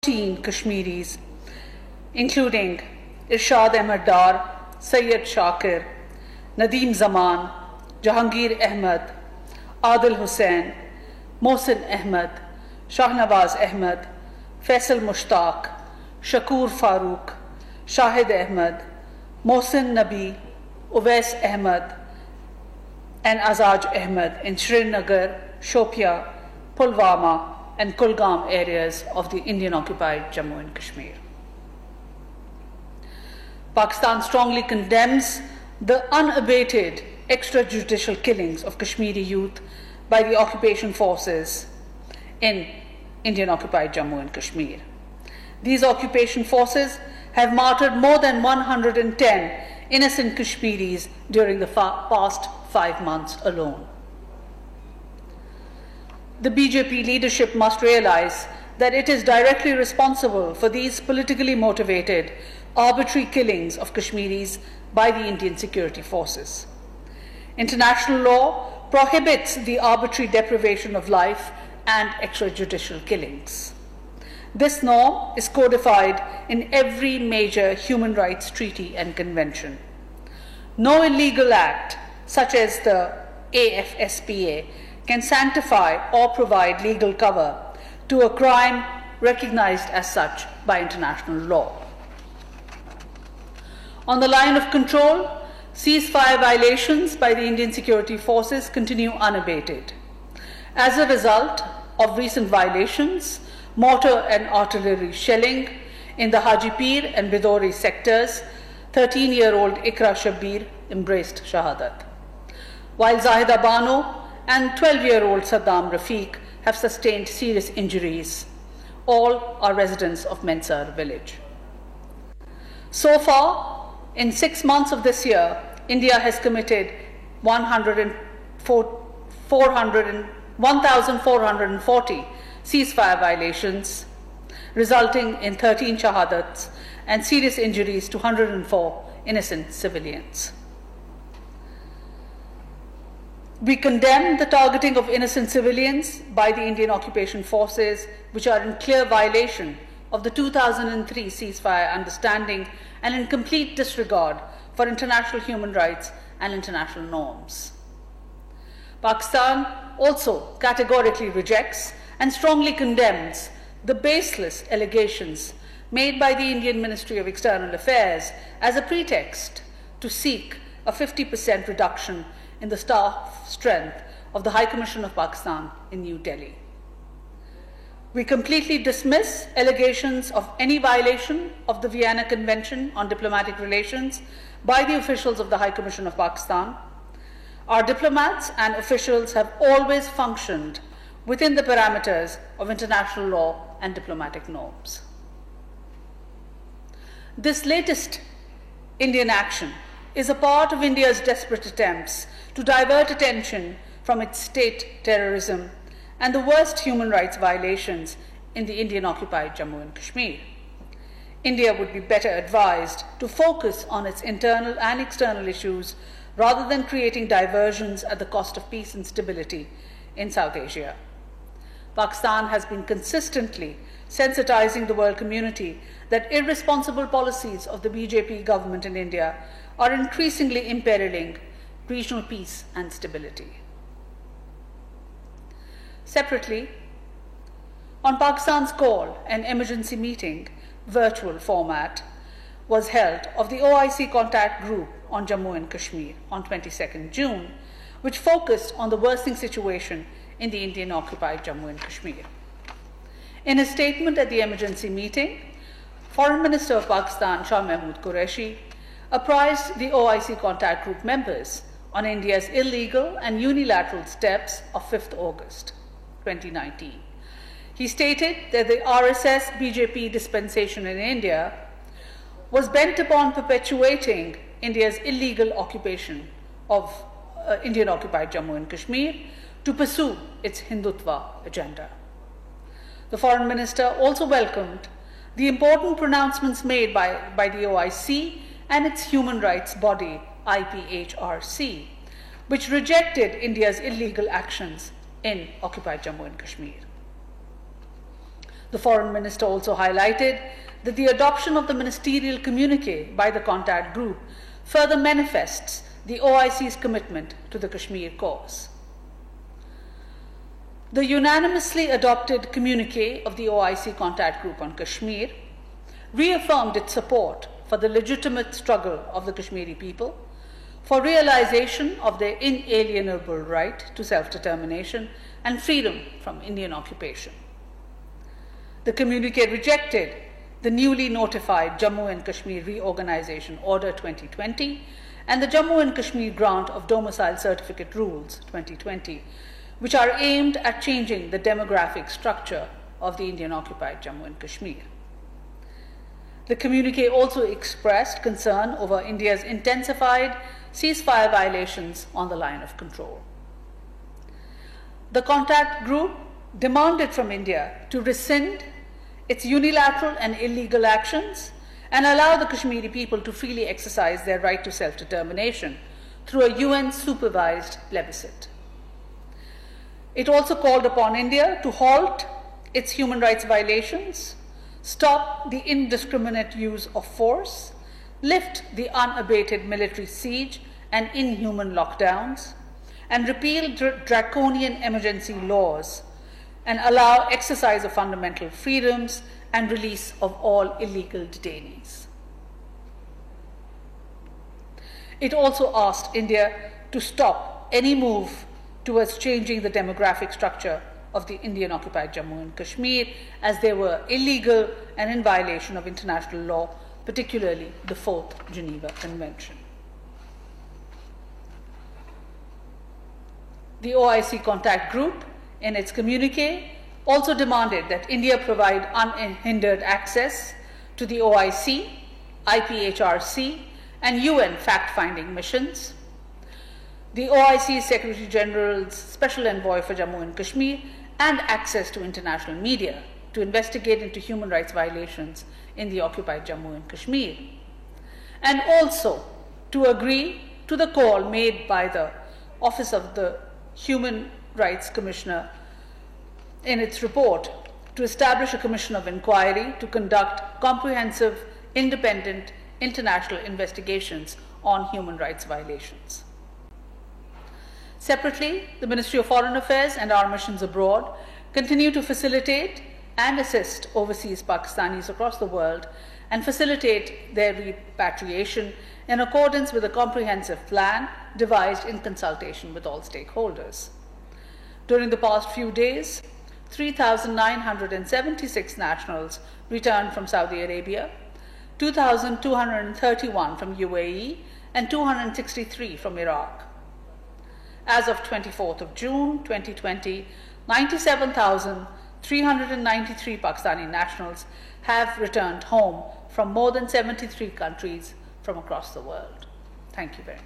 14 Kashmiris, including Irshad Ahmed Dar, Sayyid Shakir, Nadeem Zaman, Jahangir Ahmed, Adil Hussain, Mohsin Ahmed, Shahnawaz Ahmed, Faisal Mushtaq, Shakur Farooq, Shahid Ahmed, Mohsin Nabi, Uwais Ahmed, and Azaj Ahmed in Srinagar, Shopia, Pulwama, and Kulgam areas of the Indian-occupied Jammu and Kashmir. Pakistan strongly condemns the unabated extrajudicial killings of Kashmiri youth by the occupation forces in Indian-occupied Jammu and Kashmir. These occupation forces have martyred more than 110 innocent Kashmiris during the past 5 months alone. The BJP leadership must realize that it is directly responsible for these politically motivated, arbitrary killings of Kashmiris by the Indian security forces. International law prohibits the arbitrary deprivation of life and extrajudicial killings. This norm is codified in every major human rights treaty and convention. No illegal act, such as the AFSPA, can sanctify or provide legal cover to a crime recognized as such by international law. On the line of control, ceasefire violations by the Indian security forces continue unabated. As a result of recent violations, mortar and artillery shelling in the Hajipir and Bidori sectors, 13-year-old Ikra Shabbir embraced Shahadat, while Zahida Bano and 12-year-old Saddam Rafiq have sustained serious injuries. All are residents of Mensar village. So far, in 6 months of this year, India has committed 1,440 ceasefire violations, resulting in 13 shahadats and serious injuries to 104 innocent civilians. We condemn the targeting of innocent civilians by the Indian occupation forces, which are in clear violation of the 2003 ceasefire understanding and in complete disregard for international human rights and international norms. Pakistan also categorically rejects and strongly condemns the baseless allegations made by the Indian Ministry of External Affairs as a pretext to seek a 50% reduction in the staff strength of the High Commission of Pakistan in New Delhi. We completely dismiss allegations of any violation of the Vienna Convention on Diplomatic Relations by the officials of the High Commission of Pakistan. Our diplomats and officials have always functioned within the parameters of international law and diplomatic norms. This latest Indian action is a part of India's desperate attempts to divert attention from its state terrorism and the worst human rights violations in the Indian-occupied Jammu and Kashmir. India would be better advised to focus on its internal and external issues rather than creating diversions at the cost of peace and stability in South Asia. Pakistan has been consistently sensitizing the world community that irresponsible policies of the BJP government in India are increasingly imperiling regional peace and stability. Separately, on Pakistan's call, an emergency meeting, virtual format, was held of the OIC contact group on Jammu and Kashmir on 22nd June, which focused on the worsening situation in the Indian-occupied Jammu and Kashmir. In a statement at the emergency meeting, Foreign Minister of Pakistan, Shah Mahmood Qureshi, apprised the OIC contact group members on India's illegal and unilateral steps of 5th August 2019. He stated that the RSS-BJP dispensation in India was bent upon perpetuating India's illegal occupation of Indian-occupied Jammu and Kashmir to pursue its Hindutva agenda. The Foreign Minister also welcomed the important pronouncements made by the OIC and its human rights body, IPHRC, which rejected India's illegal actions in occupied Jammu and Kashmir. The Foreign Minister also highlighted that the adoption of the ministerial communique by the contact group further manifests the OIC's commitment to the Kashmir cause. The unanimously adopted communique of the OIC contact group on Kashmir reaffirmed its support for the legitimate struggle of the Kashmiri people, for realization of their inalienable right to self-determination and freedom from Indian occupation. The communique rejected the newly notified Jammu and Kashmir Reorganization Order 2020 and the Jammu and Kashmir Grant of Domicile Certificate Rules 2020, which are aimed at changing the demographic structure of the Indian-occupied Jammu and Kashmir. The communique also expressed concern over India's intensified ceasefire violations on the line of control. The contact group demanded from India to rescind its unilateral and illegal actions and allow the Kashmiri people to freely exercise their right to self-determination through a UN-supervised plebiscite. It also called upon India to halt its human rights violations, stop the indiscriminate use of force, lift the unabated military siege and inhuman lockdowns, and repeal draconian emergency laws, and allow exercise of fundamental freedoms and release of all illegal detainees. It also asked India to stop any move towards changing the demographic structure of the Indian-occupied Jammu and Kashmir, as they were illegal and in violation of international law, particularly the Fourth Geneva Convention. The OIC contact group, in its communique, also demanded that India provide unhindered access to the OIC, IPHRC, and UN fact-finding missions. The OIC Secretary General's Special Envoy for Jammu and Kashmir, and access to international media to investigate into human rights violations in the occupied Jammu and Kashmir, and also to agree to the call made by the Office of the Human Rights Commissioner in its report to establish a commission of inquiry to conduct comprehensive, independent, international investigations on human rights violations. Separately, the Ministry of Foreign Affairs and our missions abroad continue to facilitate and assist overseas Pakistanis across the world and facilitate their repatriation in accordance with a comprehensive plan devised in consultation with all stakeholders. During the past few days, 3,976 nationals returned from Saudi Arabia, 2,231 from UAE, and 263 from Iraq. As of 24th of June 2020, 97,393 Pakistani nationals have returned home from more than 73 countries from across the world. Thank you very much.